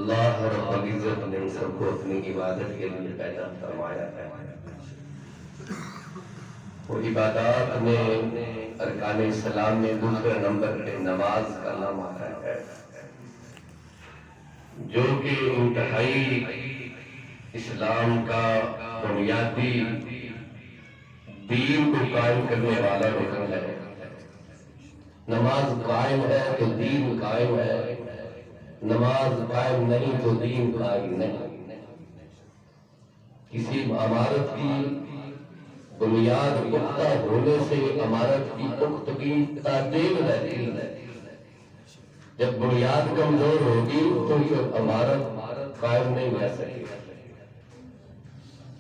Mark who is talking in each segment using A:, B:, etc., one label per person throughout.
A: اللہ رب العزت نے سب کو اپنی عبادت کے لیے پیدا فرمایا ہے. وہ عبادات میں ارکان اسلام میں دوسرے نمبر پہ نماز کا نام آتا ہے، جو کہ انتہائی اسلام کا بنیادی دین کو قائم کرنے والا رکن ہے. نماز قائم ہے تو دین قائم ہے، نماز قائم نہیں تو دین قائم نہیں. کسی عمارت کی بنیاد پختہ ہونے سے عمارت کی پختگی تعدیل رہتی ہے. جب بنیاد کمزور ہوگی تو پھر عمارت قائم نہیں رہ سکے.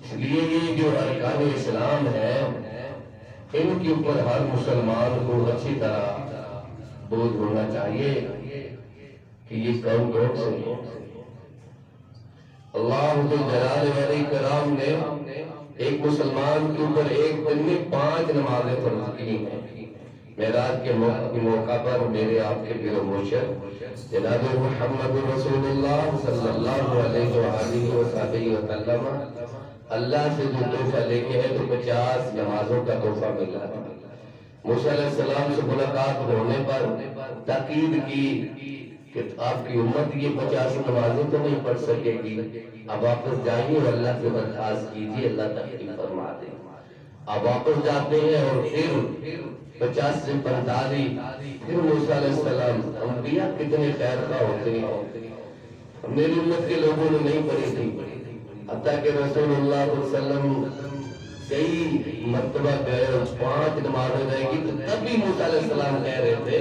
A: اس لیے یہ جو ارکان اسلام ہے ان کے اوپر ہر مسلمان کو اچھی طرح بوجھ ہونا چاہیے کہ یہ کون کون سے ہیں. اللہ جلال والاکرام نے ایک مسلمان کے اوپر ایک دن میں 5 نمازیں فرض کی ہیں. معراج کے موقع پر میرے آپ کے پیر و مرشد جناب محمد رسول اللہ صلی اللہ علیہ وآلہ وسلم اللہ سے جو تحفہ لے کے ہے تو 50 نمازوں کا تحفہ ملا. موسیٰ علیہ السلام سے ملاقات ہونے پر تاکید کی کہ آپ کی امت یہ 50 نمازیں تو نہیں پڑھ سکے گی، اب واپس جائیے اور اللہ سے درخواست کیجیے، اللہ تخفیف فرما دے. اب واپس جاتے ہیں اور پھر 50 سے 45 پھر موسیٰ علیہ السلام. انبیاء کتنے خیر خواہ ہوتے ہیں. میری امت کے لوگوں نے نہیں پڑھی تھی، حتیٰ کہ رسول اللہ صلی اللہ علیہ وسلم کئی مرتبہ گئے اور 5 نمازیں رہ گی تو تب بھی موسیٰ علیہ السلام کہہ رہے تھے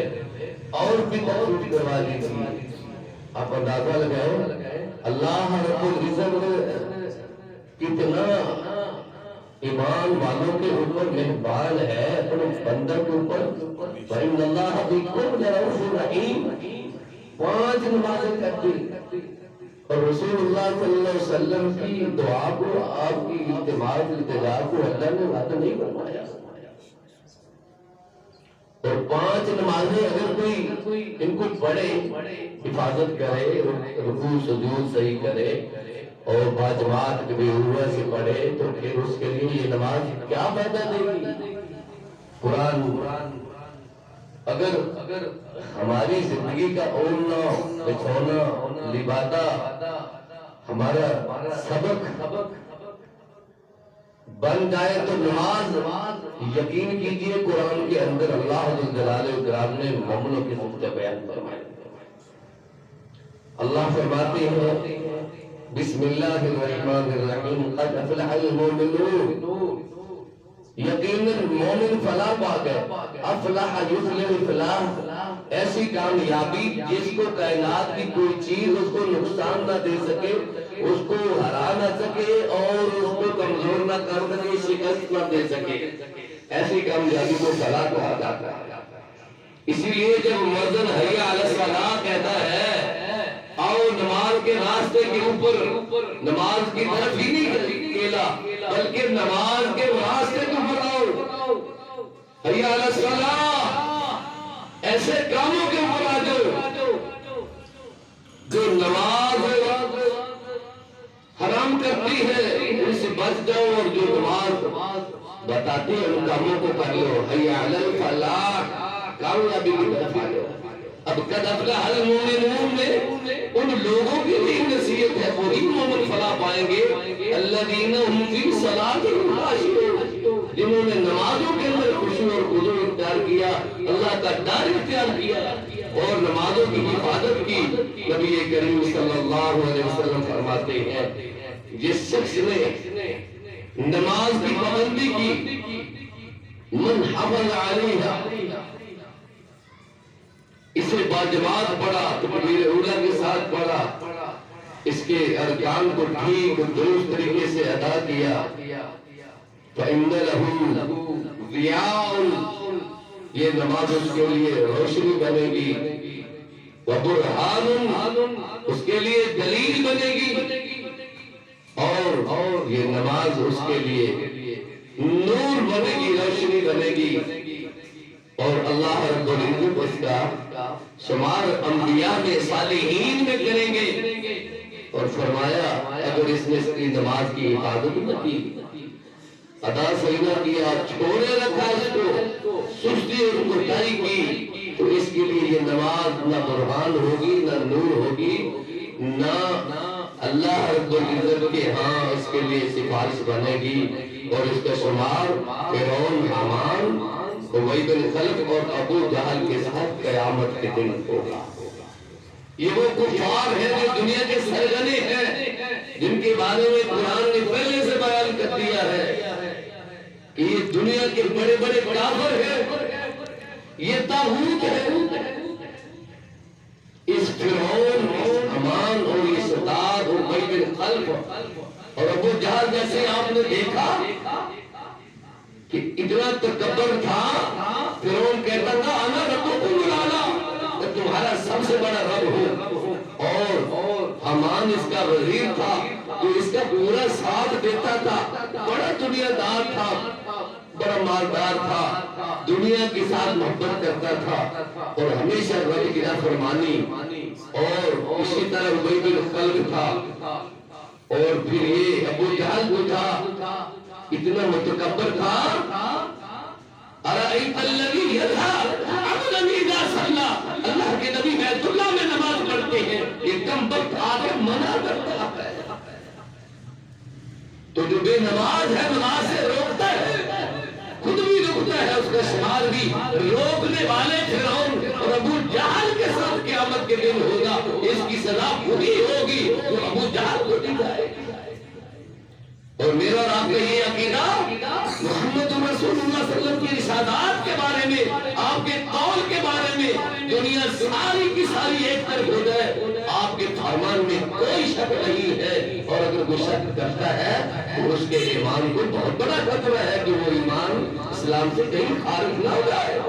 A: اور بھی تخفیف کروا دی تھی. آپ اندازہ لگائیں اللہ رب العزت کتنا ایمان والوں کے اوپر مہربان ہے اپنے بندہ کے اوپر. فَإِنَّ اللَّهَ بِكُمْ لَرَءُوفٌ رَحِيمٌ 5 نمازیں کرتی اور رسول اللہ صلی اللہ علیہ وسلم کی دعا کو، آپ کی اعتماد التجا کو اللہ نے رد نہیں فرمایا. اور 5 نمازیں اگر کوئی ان کو پڑھے، حفاظت کرے، رکوع سجود صحیح کرے اور باجماعت کے بے سے پڑھے تو پھر اس کے لیے یہ نماز کیا فائدہ دے گی. قرآن اگر ہماری زندگی کا اوڑھنا بچھونا لبادہ ہمارا سبق بن جائے تو نماز یقین کیجئے قرآن کے اندر اللہ جلال اکرام نے مومنوں کے صفت بیان فرمائے. اللہ فرماتے ہیں بسم اللہ الرحمن الرحیم قد افلح المؤمنون. یقیناً مومن فلاح پا گئے. افلح یفلح فلاح، ایسی کامیابی جس کو کائنات کی کوئی چیز اس کو نقصان نہ دے سکے، اس کو ہرا نہ سکے اور اس کو کمزور نہ کر سکے، شکست نہ دے سکے. ایسی کامیابی کو فلاح کہا جاتا ہے. اسی لیے جب مؤذن حی علی الصلاۃ کہتا ہے آؤ نماز کے راستے کے اوپر، نماز کی طرف ہی نہیں کھیلا بلکہ نماز کے راستے کو بڑھاؤ. حی علی الصلاۃ ایسے کاموں کے اوپر آ جاؤ جو نماز حرام کرتی ہے ان سے بچ جاؤ، اور جو نماز بتاتی ہے ان کاموں کو کر لو. حی علی الفلاح، کامیابی کی طرف آ جاؤ. اب قد افلح المؤمنون میں ان لوگوں کی بھی نصیحت ہے، وہی مومن فلاح پائیں گے الذین هم فی صلاتهم خاشعون، جنہوں نے نمازوں کے اندر خشوع اور خضوع اختیار کیا، اللہ کا ڈر اختیار کیا اور نمازوں کی حفاظت کی. نبی کریم صلی اللہ علیہ وسلم فرماتے ہیں جس شخص نے نماز کی پابندی کی، من حفظ علیہا، اسے باجماعت پڑھا، تکبیر اولیٰ کے ساتھ پڑھا، اس کے ارکان کو ٹھیک درست طریقے سے ادا کیا، فَإِنَّ لَهُ ضِيَاءٌ، یہ نماز اس کے لیے روشنی بنے گی، وَبُرْهَانٌ، اس کے لیے دلیل بنے گی، اور یہ نماز اس کے لیے نور بنے گی، روشنی بنے گی، اور اللہ رب العزت اس کا شمار انبیاء میں صالحین میں کریں گے. اور فرمایا اگر اس نے اس کی نماز کی حفاظت نہ کی، ادا صحیح نہ کیا، چھوڑے رکھا اس کو، سستی اور کوتاہی کی، تو اس کے لیے یہ نماز نہ برہان ہوگی، نہ نور ہوگی، نہ اللہ رب العزت کے ہاں اس کے لیے سفارش بنے گی. اور اس کا شمار فرعون، حامان، ابی بن خلف اور ابو جہل کے ساتھ قیامت کے دن ہوگا. یہ وہ کفار ہیں جو دنیا کے سرغنے ہیں، جن کے بارے میں قرآن نے پہلے سے بیان کر دیا ہے کہ یہ دنیا کے بڑے بڑے کافر ہیں، یہ طاغوت ہیں. اس فرعون، اس حامان اور یہ شداد اور ابی بن خلف اور ابو جہل جیسے آپ نے دیکھا کہ اتنا تکبر تھا. فرعون کہتا تھا انا ربکم الاعلی، میں تمہارا سب سے بڑا رب ہوں. اور حامان اس کا وزیر تھا جو اس کا پورا ساتھ دیتا تھا، بڑا دنیا دار تھا، بڑا مالدار تھا، دنیا کے ساتھ محبت کرتا تھا اور ہمیشہ رب کی نافرمانی. اور اسی طرح ابی بن خلف تھا. اور پھر یہ ابو جہل جو تھا اتنا متکبر تھا. ارأیت الذی ینہی عبدا اذا صلی، اللہ کے نبی بیت اللہ میں نماز پڑھتے ہیں، یہ کم وقت آگے منع کرتا ہے. تو جو بے نماز ہے نماز سے روکتا ہے، خود بھی روکتا ہے، اس کا شمار بھی روکنے والے فرعون اور ابو جہل کے ساتھ قیامت کے دن ہوگا. اس کی سزا وہی ہوگی جو ابو جہل کو دی جائے گی. اور میرا اور آپ کا یہ عقیدہ محمد رسول اللہ صلی اللہ علیہ وسلم کی ارشادات کے بارے میں، آپ کے قول کے بارے میں دنیا ساری کی ساری ایک طرف ہو جائے، آپ کے فرمان میں کوئی شک نہیں ہے. اور اگر وہ شک کرتا ہے تو اس کے ایمان کو بہت بڑا خطرہ ہے کہ وہ ایمان اسلام سے کہیں خارج نہ ہو جائے.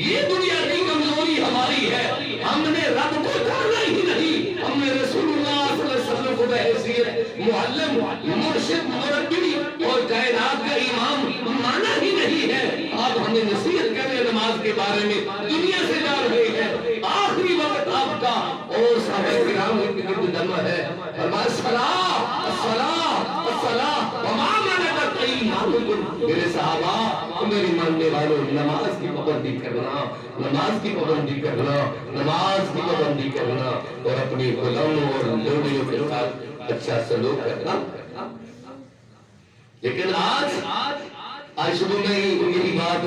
A: یہ دنیا کی کمزوری ہماری ہے، ہم نے رب کو جانا ہی نہیں، ہم نے رسول اللہ صلی اللہ علیہ وسلم کو بحیثیت معلم، مرشد، مربی اور کائنات کا امام مانا ہی نہیں ہے. آپ ہمیں نصیحت کر رہے نماز کے بارے میں، دنیا سے جا رہے ہیں، آخری وقت آپ کا اور صحابہ کرام کے گرد جمع ہے. فرمایا الصلاۃ الصلاۃ الصلاۃ وما ملکت ایمانکم. میرے صحابہ، میری ماننے والوں، نماز کی پابندی کرنا، نماز کی پابندی کرنا، نماز کی پابندی کرنا اور اپنی غلاموں اور لوگوں کے ساتھ اچھا سلوک کرنا. لیکن آج شروع میں ہی یہی بات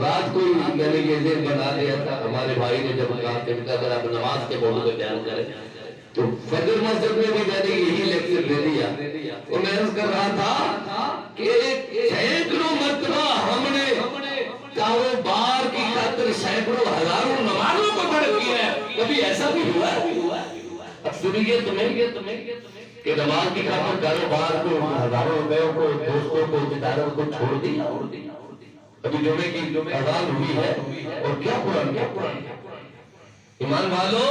A: رات کو میں نے یہ ذہن بنا لیا تھا. ہمارے بھائی نے جب کہا کہ اگر آپ نماز کے موضوع پہ بیان کریں تو فجر مسجد میں بھی میں نے یہی لیکچر دے دیا. اور میں عرض کر رہا تھا کہ سینکڑوں مرتبہ ہم نے کاروبار کی خاطر سینکڑوں ہزاروں نمازوں کو ترک کیا ہے. کبھی ایسا بھی ہوا ہے؟ اکثریت تمہیں کہ نماز کی خاطر کاروبار کو، ہزاروں روپیوں کو، دوستوں کو، رشتےداروں کو چھوڑ دیا. ابھی جمعے کی اذان ہوئی ہے اور کیا قرآن ایمان والو،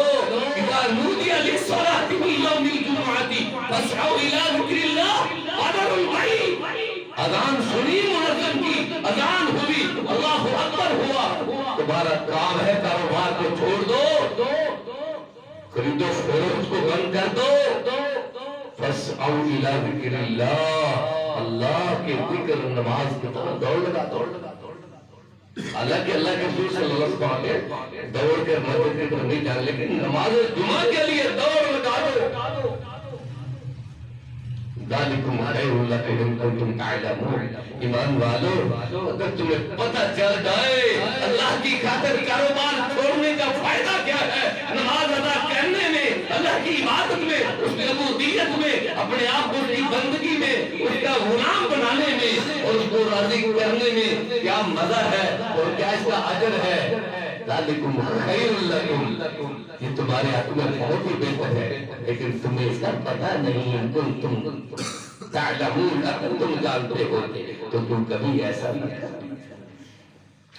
A: اذا نودی للصلاۃ فی یوم الجمعۃ فاسعوا الی ذکر اللہ وذروا البیع. اذان سنی مؤذن کی، اذان ہوئی، اللہ اکبر ہوا، تمہارا کام ہے کاروبار کو چھوڑ دو، خرید و فروخت کو بند کر دو. فاسعوا الی ذکر اللہ، اللہ کے ذکر نماز کی طرف دوڑ لگا. حالانکہ اللہ کے رسول صلی اللہ علیہ وسلم نے دوڑ کر مسجد کی طرف نہیں جانا، لیکن نماز جمعہ کے لیے دوڑ لگا دو. ذالکم خیر لکم ان کنتم تعلمون. ایمان والو، اگر تمہیں پتہ چل جائے اللہ کی خاطر کاروبار چھوڑنے کا فائدہ کیا ہے، نماز ادا کرنے میں، اللہ کی عبادت میں، اس کی عبودیت میں، اپنے آپ کو اس کی بندگی میں، اس کا غلام بنانے میں اور اس کو راضی کرنے میں کیا مزہ ہے اور کیا اس کا اجر ہے. ذالکم خیر لکم، یہ تمہارے حق میں بہت ہی بہتر ہے، لیکن تمہیں اس کا پتہ نہیں. تم تعلمون، اگر تم جانتے ہوتے تو تم کبھی ایسا نہ کرتے.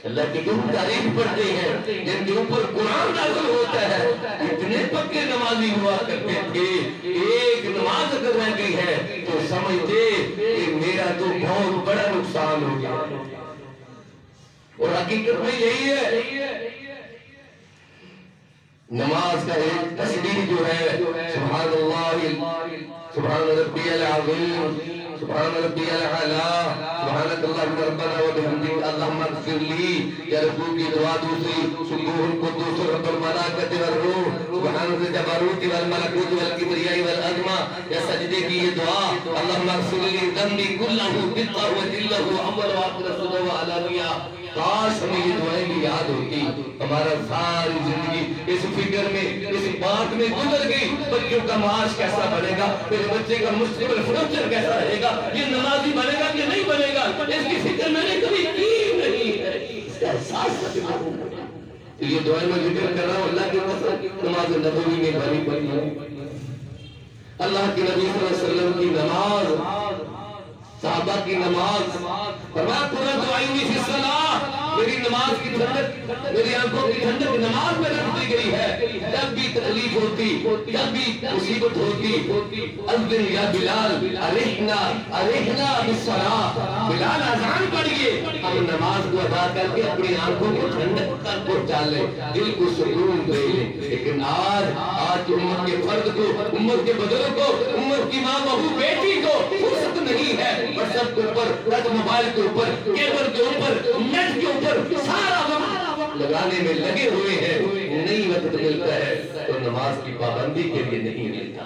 A: اللہ کی تم تعریف پڑھتے ہیں جن کے اوپر قرآن نازل ہوتا ہے، اتنے پکے نمازی ہوا کرتے تھے، ایک نماز اگر رہ گئی ہے تو سمجھتے کہ میرا تو بہت بڑا نقصان ہو گیا. اور حقیقت میں یہی ہے. نماز کا ایک تسبیح جو ہے سبحان اللہ سبحان ربی العظیم سبحان ربی الاعلی سبحانک اللہم ربنا و بحمدک اللہم اغفر لی، یا رسول کی دعا دوسری سبوح القدوس رب الملائکۃ والروح سبحان الجبروت والملکوت والکبریاء والعظمہ، یا سجدے کی یہ دعا اللہم اغفر لی ذنبی کلہ دقہ و جلہ اول و آخر صدہ و علانیہ۔ کاش ہمیں یہ دعائیں بھی یاد ہوتی، ہمارا ساری زندگی اس فکر میں اس بات میں گزر گئی بچوں کا معاش کیسا بنے گا، میرے بچے کا مستقبل فیوچر کیسا رہے گا، یہ نمازی بنے گا کہ نہیں بنے گا، اس کی فکر میں نے کبھی کی نہیں ہے، اس کا احساس تو یہ دعائیں میں ذکر کر رہا ہوں اللہ کی قسم نماز نبوی میں بھری پڑی ہے۔ اللہ کے نبی صلی اللہ علیہ وسلم کی نماز، صحابہ کی نماز، فرمایا قرۃ عینی فی الصلاۃ، میری نماز کی ٹھنڈک، میری آنکھوں کی ٹھنڈک نماز میں رکھ دی گئی ہے۔ جب بھی تکلیف ہوتی، جب بھی مصیبت ہوتی، اذن یا بلال ارحنا ارحنا بالصلاۃ، بلال اذان پڑھیے، ہم نماز کو ادا کر کے اپنی آنکھوں کو ٹھنڈک تک پہنچا لیں، دل کو سکون دے لیں۔ لیکن آج امت کے فرد کو، امت کے بزرگ کو، امت کی ماں بہو بیٹی کو فرصت نہیں ہے، واٹسپ کے اوپر، ٹچ موبائل کے اوپر، کیبل کے اوپر، نیٹ کے اوپر سارا وقت لگانے میں لگے ہوئے ہیں، نہیں وقت ملتا ہے تو نماز کی پابندی کے لیے نہیں ملتا۔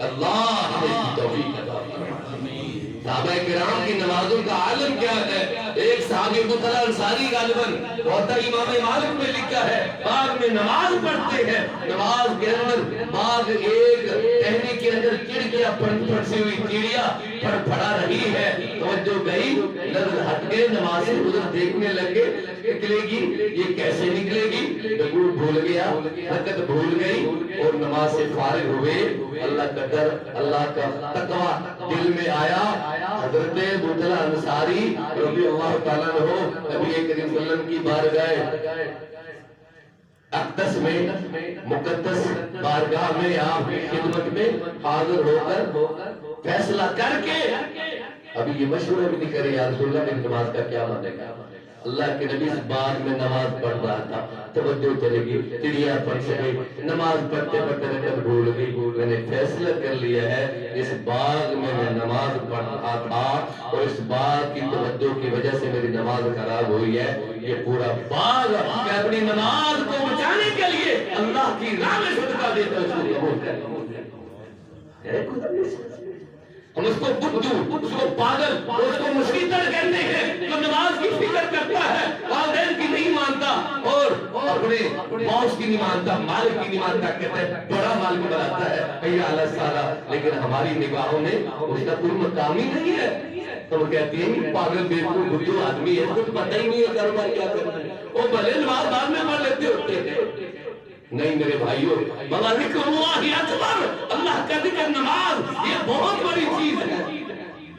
A: اللہ ہمیں اس کی توفیق عطا فرمائے۔ صحابہ کرام کی نمازوں کا عالم کیا ہے؟ ایک صحابی ابو طلحہ انصاری غالباً موطا امام مالک میں لکھا ہے، باغ میں نماز پڑھتے ہیں، نماز کے اندر باغ ایک ٹہنی کے اندر چڑکیاں پھنسی ہوئی چڑیا پھڑا رہی ہے، توجہ گئی، نظر ہٹ گئے، نماز سے ادھر دیکھنے لگے، نکلے گی یہ کیسے نکلے گی، رکوع بھول گیا، رکعت بھول گئی اور نماز سے فارغ ہوئے۔ اللہ کا ڈر، اللہ کا تقوی دل میں آیا، حضرت ابو طلحہ انصاری رضی اللہ تعالیٰ عنہ نبی کریم صلی اللہ علیہ وسلم کی بارگاہ اقدس میں، مقدس بارگاہ میں، آپ کی خدمت میں حاضر ہو کر فیصلہ کر کے ابھی یہ مشورہ بھی نہیں کرے، یا رسول اللہ میری نماز کا کیا مانے گا۔ اللہ کے نبی اس باغ میں نماز پڑھ رہا تھا، توجہ چلے گی، چڑیا پڑھ سکے، نماز پڑھتے پڑھتے رکعت بھول گئی، میں نے فیصلہ کر لیا ہے اس باغ میں میں نماز پڑھ رہا تھا اور اس باغ کی توجہ کی وجہ سے میری نماز خراب ہوئی ہے، یہ پورا باغ میں اپنی نماز کو بچانے کے لیے اللہ کی راہ میں صدقہ دیتا ہوں، قبول کر۔ ہم اس کو بدھو، اس کو پاگل، اس کو مشیطر کہتے ہیں جو نماز کی فکر کرتا ہے، والدین کی نہیں مانتا اور اپنے باس کی نہیں مانتا، مالک کی نہیں مانتا، کہتا ہے بڑا مالک بناتا ہے حی علی الصلاۃ، لیکن ہماری نگاہوں میں اس کا کوئی مقام ہی نہیں ہے۔ تو وہ کہتی ہیں پاگل بیوقوف بدھو آدمی ہے، کچھ پتہ ہی نہیں ہے کاروبار کیا کرنا ہے، وہ بھلے نماز بعد میں پڑھ لیتے ہوتے ہیں۔ نہیں میرے بھائیوں، بابا ذکر اللہ اکبر، اللہ کا ذکر، نماز یہ بہت بڑی چیز ہے۔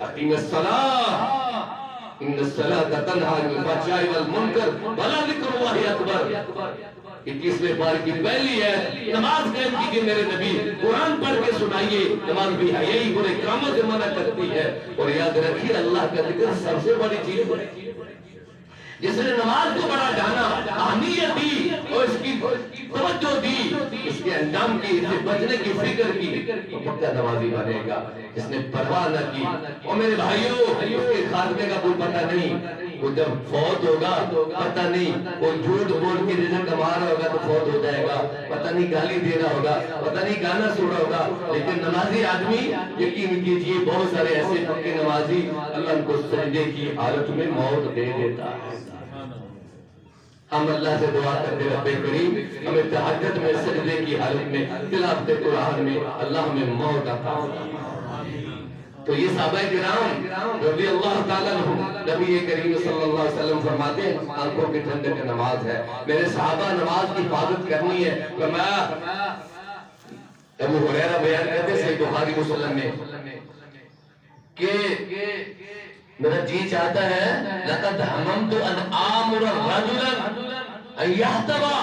A: اقیم الصلاۃ ان الصلاۃ تنہی عن الفحشاء والمنکر ولذکر اللہ اکبر۔ 21ویں پارے کی پہلی ہے نماز قائم کیجئے میرے نبی، قرآن پڑھ کے سنائیے، نماز بھی حیائی برے کاموں سے منع کرتی ہے، اور یاد رکھیے اللہ کا ذکر سب سے بڑی چیز ہے۔ جس نے نماز کو بڑا جانا، اہمیت دی اور اس کی توجہ دی، اس کے انجام کی، اس سے بچنے کی فکر کی، تو پکا نمازی بنے گا۔ جس نے پرواہ نہ کی، اور میرے بھائیوں اس کے خاتمے کا کوئی پتہ نہیں، وہ جب فوت ہوگا پتہ نہیں، وہ جھوٹ بول کے رزق کما رہا ہوگا تو فوت ہو جائے گا، پتہ نہیں گالی دے رہا ہوگا، پتہ نہیں گانا سن رہا ہوگا، لیکن نمازی آدمی یقین کیجئے بہت سارے ایسے پکے نمازی اللہ ان کو سجدے کی حالت میں موت دے دیتا ہے۔ ہم اللہ سے دعا کرتے رب کریم ہمیں تہجد میں سجدے کی حالت میں تلاوت قرآن میں اللہ ہمیں موت عطا فرمائے۔ تو یہ صحابہ کرام رضی اللہ تعالیٰ عنہ، نبی کریم صلی اللہ علیہ وسلم فرماتے ہیں آنکھوں کی ٹھنڈک نماز ہے، میرے صحابہ نماز کی حفاظت کرنی ہے۔ فرمایا ابو ہریرہ بیان کرتے صحیح بخاری مسلم میں کہ میرا جی چاہتا ہے لقد حممت ان آمر رجلا ان یحتوا،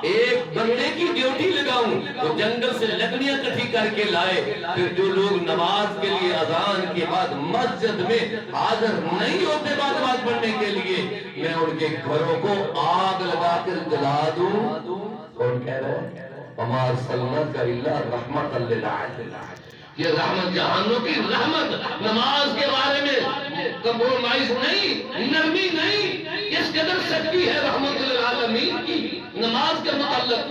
A: ایک بندے کی ڈیوٹی لگاؤں تو جنگل سے لکڑیاں کٹھی کر کے لائے، پھر جو لوگ نماز کے لیے اذان کے بعد مسجد میں حاضر نہیں ہوتے نماز پڑھنے کے لیے، میں ان کے گھروں کو آگ لگا کر جلا دوں۔ کون کہہ رہا ہے؟ وما ارسلناک الا رحمۃ للعالمین، یہ رحمت جہانوں کی رحمت۔ نماز کے بارے میں کمپرومائز نہیں، نرمی نہیں، اس قدر سچی ہے رحمت للعالمین کی نماز کے متعلق۔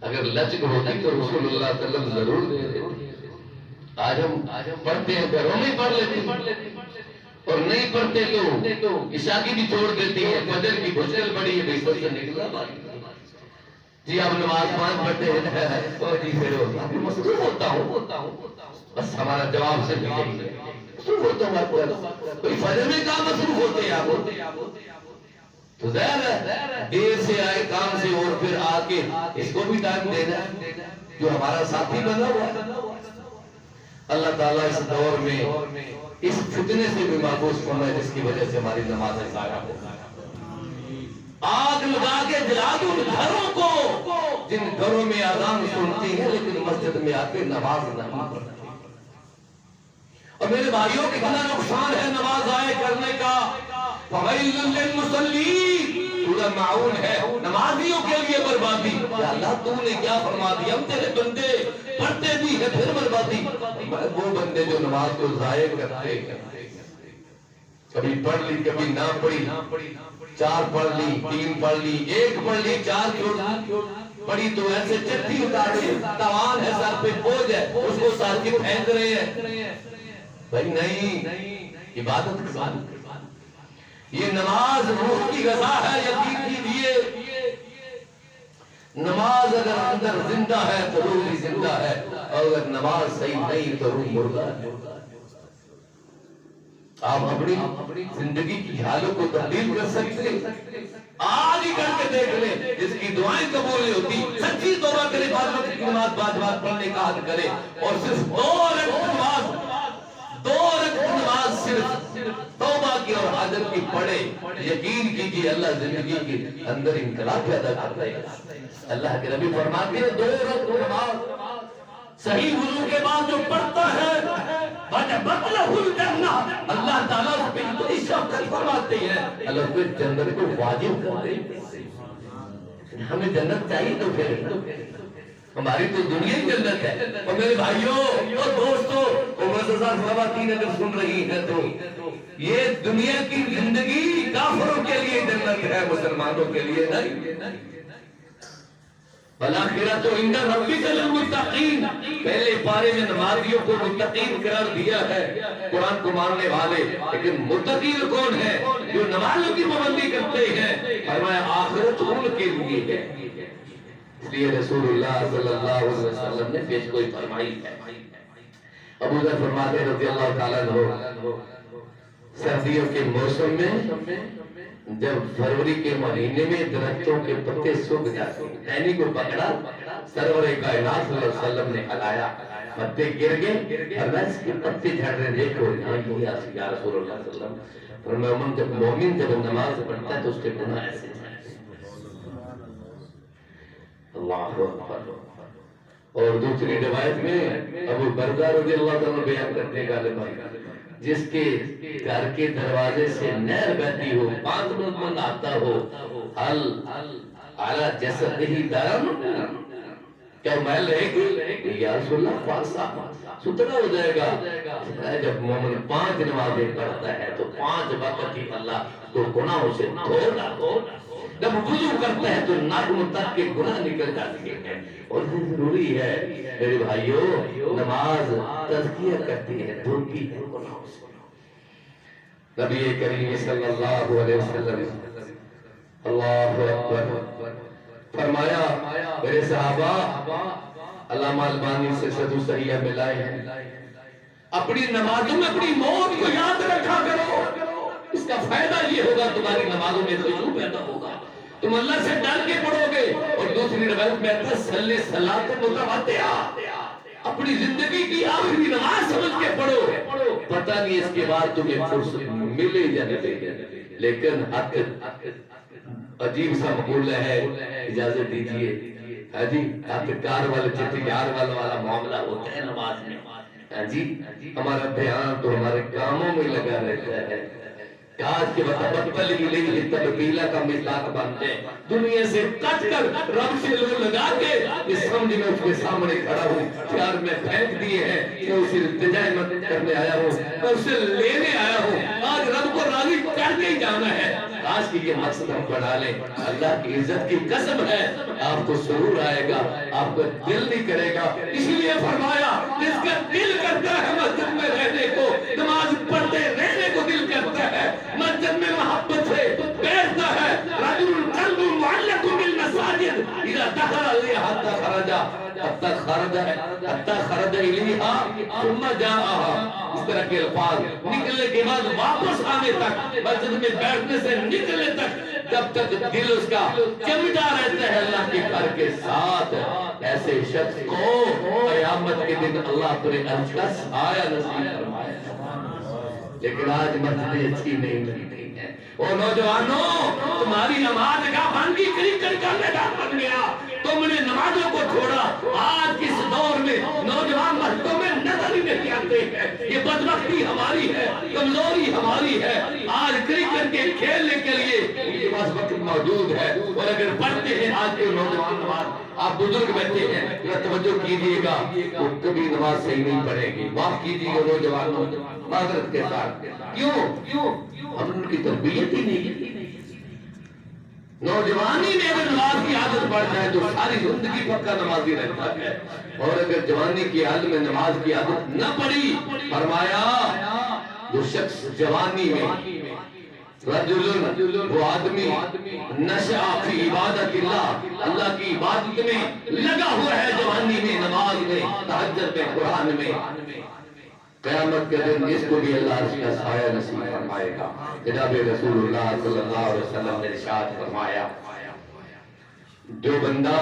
A: اگر لچک ہوتی تو رسول اللہ صلی اللہ علیہ وسلم ضرور دے دیتے۔ آج ہم پڑھتے ہیں، گھروں میں پڑھ لیتے ہیں، اور نہیں پڑھتے تو عشاء کی بھی چھوڑ دیتی ہے، فجر کی مشکل پڑی ہے، بے سے نکلا بات۔ جی آپ نماز 5 پڑھتے ہیں، اور جی پھر مصروف ہوتا ہوں، بس ہمارا جواب سے یہی ہے، مصروف ہوتا ہوں۔ کوئی فجر میں کہاں مصروف ہوتے ہیں آپ؟ تو ظاہر ہے دیر سے آئے کام سے اور پھر آ کے اس کو بھی ٹائم دینا ہے جو ہمارا ساتھی بنا ہوا ہے۔ اللہ تعالیٰ اس دور میں اس فتنے سے بھی محفوظ فرمائے جس کی وجہ سے ہماری نمازیں ضائع ہو۔ آگ لگا کے جلا دو ان گھروں کو جن گھروں میں اذان سنتی ہے لیکن مسجد میں آ کے نماز نہیں پڑھتی۔ اور میرے بھائیوں کتنا نقصان ہے نماز ضائع کرنے کا۔ فویل للمصلین، سورہ معون ہے، نمازیوں کے لیے بربادی۔ یا اللہ تو نے کیا فرما دیا، ہم تیرے بندے پڑھتے بھی ہیں پھر بربادی۔ وہ بندے جو نماز کو ضائع کرتے ہیں، کبھی پڑھ لی کبھی نہ پڑھی، 4 پڑھ لی 3 پڑھ لی 1 پڑھ لی 4 چھوڑ پڑھی تو ایسے چٹھی اتارے، توان ہے سر پہ بوجھ ہے، اس کو سار کے پھینک رہے ہیں۔ بھائی نہیں، عبادت کی بات، یہ نماز روح کی غذا ہے، یقین کیجیے۔ نماز اگر اندر زندہ ہے تو روح بھی زندہ ہے، اور اگر نماز صحیح نہیں تو روح مردہ ہے۔ آپ اپنی زندگی کی حالوں کو تبدیل کر سکتے ہیں، آج ہی کر کے دیکھ لیں۔ جس کی دعائیں قبول نہیں ہوتی، سچی توبہ کرے، 5 وقت کی نماز 5 بار پڑھنے کا عہد کرے، اور صرف 2 رکعت نماز صرف توبہ کی اور حاجت کی پڑھے، یقین کیجیے اللہ زندگی کے اندر انقلاب پیدا کرتا ہے۔ اللہ کے نبی فرماتے ہیں 2 رکعت نماز صحیح وضو کے بعد جو پڑھتا ہے وجبت لہ الجنہ، اللہ تعالیٰ اس پہ اتنی شفقت فرماتے ہیں، اللہ اس پہ جنت کو واجب کر دے۔ ہمیں جنت چاہیے تو پھر ہماری تو دنیا ہی جنت ہے۔ اور میرے بھائیوں اور دوستوں، خواتین اگر سن رہی ہیں تو یہ دنیا کی زندگی کافروں کے لیے جنت ہے، مسلمانوں کے لیے نہیں۔ والآخرۃ عند ربک للمتقین، پہلے پارے میں نمازیوں کو متقین قرار دیا ہے، قرآن کو ماننے والے، لیکن متقین کون ہے؟ جو نمازوں کی پابندی کرتے ہیں، فرمایا آخرت ان کے لیے ہے۔ اس لیے رسول اللہ صلی اللہ علیہ وسلم نے پیش گوئی فرمائی ہے۔ ابو ذر فرماتے ہیں رضی اللہ تعالیٰ عنہ، سردیوں کے موسم میں جب فروری کے مہینے میں درختوں کے پتے سوکھ جاتے ہیں، ٹہنی کو پکڑا، سرور کائنات صلی اللہ علیہ وسلم نے ہلایا، پتے گر گئے، فرمایا اس کے پتے جھڑ رہے، دیکھو یا رسول اللہ صلی اللہ علیہ وسلم، فرمایا مومن جب نماز پڑھتا ہے تو اس کے گناہ ایسے اللہ اکبر۔ اور دوسری روایت میں ابو بردہ رضی اللہ عنہ بیان کرتے ہیں غالباً، جس کے گھر کے دروازے سے نہر بہتی ہو، 5 منٹ آتا ہو، حل اعلیٰ جسدہ درن، کیا محل رہے گی؟ یا رسول اللہ فاسا سترا ہو جائے گا۔ جب مومن 5 نمازیں پڑھتا ہے تو 5 وقت ہی اللہ کو گناہوں سے دھونا، جب وضو کرتا ہے تو ناخن تک کے گناہ نکل جاتے ہیں۔ اور یہ ضروری ہے میرے بھائیوں، نماز تزکیہ کرتی ہے، دھوتی ہے گناہوں سے۔ نبی کریم صلی اللہ علیہ وسلم اللہ اکبر فرمایا، میرے صحابہ علامہ البانی سے صحیح صحیحہ میں لائے ہیں، اپنی نمازوں میں اپنی موت کو یاد رکھا کرو، اس کا فائدہ یہ ہوگا تمہاری نمازوں میں خشوع پیدا ہوگا، تم اللہ سے ڈر کے پڑھو گے۔ اور دوسری روایت میں آتا ہے صلی صلاۃ متواترہ، اپنی زندگی کی آخری نماز سمجھ کے پڑھو، پتہ نہیں اس کے بعد تمہیں فرصت ملے یا نہ ملے، لیکن حق عجیب سا مقولہ ہے، اجازت دیجئے، ہاں جی حق کار والے چٹیار والا معاملہ ہوتا ہے نماز میں، ہاں جی ہمارا دھیان تو ہمارے کاموں میں لگا رہتا ہے، آج کے وقت بطل الیہ تبدیلا کا مصداق بنتے ہیں، دنیا سے کٹ کر رب سے لو لگا کے اس سمجھ میں اس کے سامنے کھڑا ہوں، پیار میں پھینک دیے ہیں کہ اسے التجا مت کرنے آیا ہوں، میں اسے لینے آیا ہوں، آج رب کو راضی کر کے ہی جانا ہے۔ آج کی یہ مقصد ہم بنا لیں، اللہ کی عزت کی قسم ہے آپ کو سرور آئے گا، آپ کو دل نہیں کرے گا۔ اس لیے فرمایا جس کا دل کرتا ہے مسجد میں رہنے کو، نماز پڑھتے رہنے کو دل کرتا ہے، مسجد میں محبت سے بیٹھتا ہے، رجل قلب معلق بالمساجد اذا دخل الیہا حتی خرج الیہا ثم جاءہا، اس طرح کے الفاظ نکلنے کے بعد واپس آنے تک، مسجد میں بیٹھنے سے نکلنے تک، جب تک دل اس کا چمٹا رہتا ہے اللہ کے گھر کے ساتھ، ایسے شخص کو قیامت کے دن اللہ اپنے عرش کا سایہ نصیب فرمائے۔ لیکن آج مسجدیں اچھی نہیں ملتی ہیں۔ او نوجوانوں، تمہاری نماز کا بانگی کرکٹ کا میدان بن گیا، تم نے نمازوں کو چھوڑا۔ آج کس دور میں نوجوان مسجدوں میں نظر ہی نہیں آتے ہیں۔ یہ بدبختی ہماری ہے، کمزوری ہماری ہے۔ آج کرکٹ کے کھیلنے کے لیے ان کے پاس وقت موجود ہے، اور اگر پڑھتے ہیں آج کے نوجوان نماز، آپ بزرگ بیٹھے ہیں، ذرا توجہ کیجئے گا، وہ کبھی نماز صحیح نہیں پڑھے گی۔ معاف کیجئے گا نوجوانوں، معذرت کے ساتھ۔ کیوں؟ ہم ان کی تربیت ہی نہیں کی۔ نوجوانی میں اگر نماز کی عادت پڑ جائے تو ساری زندگی پکا نمازی رہتا ہے، اور اگر جوانی کی حالت میں نماز کی عادت نہ پڑی، فرمایا جو شخص جوانی میں رجل وہ آدمی نشأ فی عبادت اللہ کی عبادت میں لگا ہوا ہے، جوانی میں، نماز میں، تہجد میں، قرآن میں، قیامت کے دن اس کو بھی اللہ عرش کا سایہ نصیب فرمائے گا۔ جناب رسول اللہ صلی اللہ علیہ وسلم نے ارشاد فرمایا، جو بندہ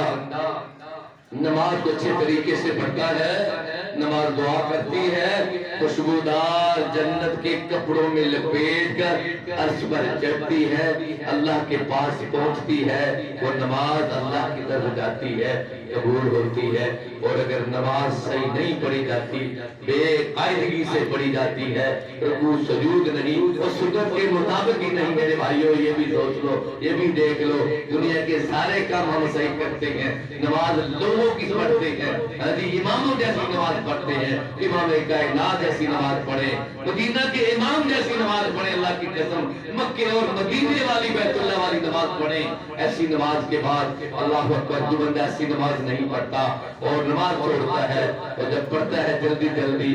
A: نماز کو اچھے طریقے سے پڑھتا ہے، نماز دعا کرتی ہے، خوشبودار جنت کے کپڑوں میں لپیٹ کر عرش پر چڑھتی ہے، اللہ کے پاس پہنچتی ہے، وہ نماز اللہ کی طرف جاتی ہے، قبول ہوتی ہے۔ اور اگر نماز صحیح نہیں پڑھی جاتی، بے قاعدگی سے پڑھی جاتی ہے، رکوع سجود نہیں، اور سنت کے مطابق ہی نہیں، میرے بھائیوں یہ بھی سوچ لو، یہ بھی دیکھ لو، دنیا کے سارے کام ہم صحیح کرتے ہیں، نماز لوگوں کی پڑھتے ہیں، اماموں جیسی نماز پڑھتے ہیں، امام کائنات جیسی نماز پڑھیں، مدینہ کے امام جیسی نماز پڑھیں، اللہ کی قسم مکے اور مدینے والی بیت اللہ والی نماز پڑھیں۔ ایسی نماز کے بعد اللہ اکبر، جو بندہ ایسی نماز نہیں پڑھتا اور نماز چھوڑتا ہے، اور جب پڑھتا ہے جلدی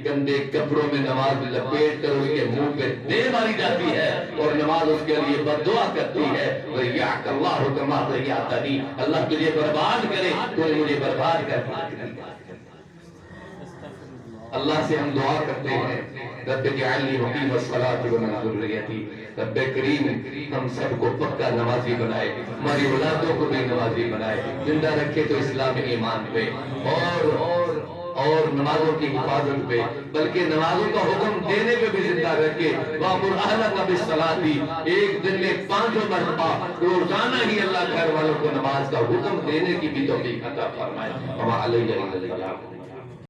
A: گندے کپڑوں میں نماز لپیٹ کر اس کے منہ پہ دے ماری جاتی ہے، اور نماز اس کے لیے بددعا کرتی ہے، وَيَعْكَ اللَّهُ كَمَا ضَيَّعْتَنِي، اللہ تجھے برباد کرے، تو نے مجھے برباد کر دیا۔ اللہ سے ہم دعا کرتے ہیں، رب اجعلنی مقیم الصلاۃ ومن ذریتی، رب کریم ہم سب کو پکا نمازی بنائے، ہماری اولادوں کو بھی نمازی بنائے، زندہ رکھے تو اسلام ایمان پہ اور نمازوں کی حفاظت پہ، بلکہ نمازوں کا حکم دینے پہ بھی زندہ رکھے۔ وَأْمُرْ أَهْلَكَ بِالصَّلَاةِ، ایک دن میں 5 مرتبہ روزانہ ہی اللہ گھر والوں کو نماز کا حکم دینے کی بھی توفیق عطا فرمائے۔ وَمَا عَلَيْنَا إِلَّا الْبَلَاغُ۔